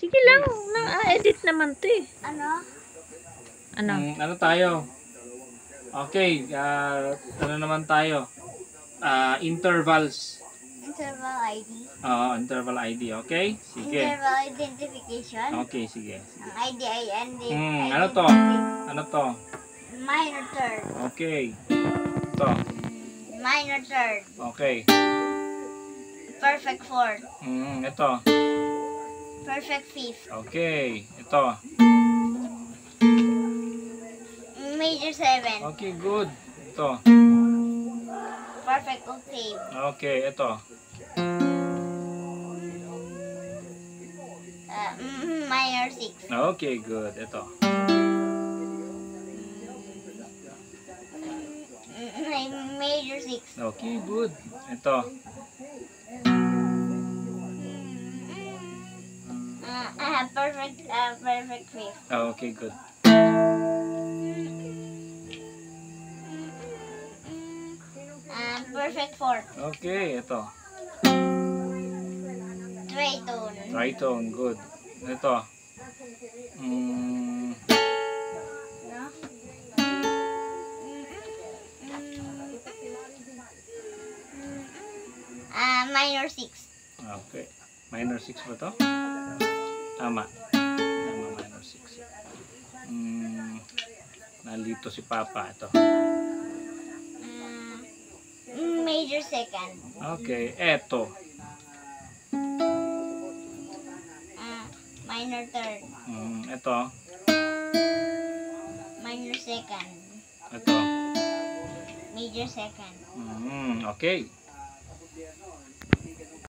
Sige lang, na-edit naman to eh. Ano? Ano? Ano tayo? Okay, ano naman tayo? Intervals. Interval ID. Interval ID, okay? Sige. Interval identification. Okay, sige. Ang ID ay Ano to? Ano to? Minor third. Okay. Ito. Minor third. Okay. Perfect fourth. Ito. Perfect fifth. Okay. Ito. Major seven. Okay, good. Ito. Perfect octave. Okay, ito. Minor six. Okay, good. Ito. Major six. Okay, good. Ito. Perfect fifth. Okay, good. Perfect fourth. Okay, ito. Tritone. Tritone, good. Ito. Minor six. Okay. Minor 6 ba to? Tama. Tama, minor 6. Nalito si Papa. Ito. Major second. Okay, eto. Minor third. Ito. Minor second. Ito. Major second. Okay.